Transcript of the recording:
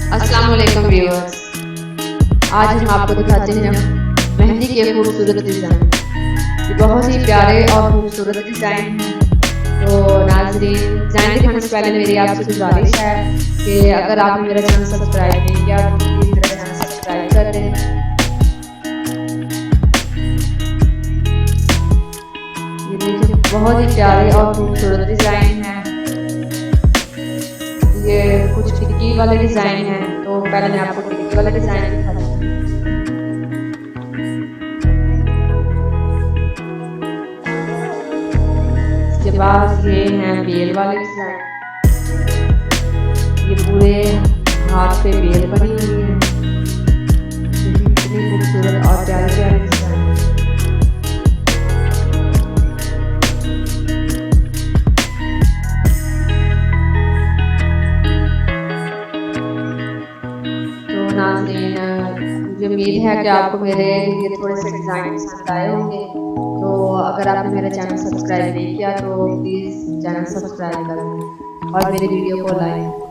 अस्सलाम वालेकुम व्यूअर्स, आज हम आपको दिखाते हैं मेहंदी के खूबसूरत डिज़ाइन। ये बहुत ही प्यारे और खूबसूरत डिज़ाइन हैं। तो नाज़रीन, डिज़ाइन दिखाने से पहले मेरी आपसे गुजारिश है कि अगर आपने मेरा चैनल सब्सक्राइब नहीं किया तो प्लीज़ मेरा चैनल सब्सक्राइब कर दें। ये देखिए, बहुत ही प्यारे और खूबसूरत डिज़ाइन है। ये कुछ टिक्की वाले डिज़ाइन है, तो पहले मैं आपको टिक्की वाला डिज़ाइन दिखाती हूँ। इसके बाद ये हैं बेल वाले डिज़ाइन। ये पूरे हाथ पे बेल बनी हुई है। कितनी खूबसूरत और प्यारे प्यारे डिज़ाइन। नाज़रीन, मुझे उम्मीद है कि आपको मेरे ये थोड़े से डिज़ाइन पसंद आए होंगे। तो अगर आपने मेरा चैनल सब्सक्राइब नहीं किया तो प्लीज़ चैनल सब्सक्राइब करें और मेरी वीडियो को लाइक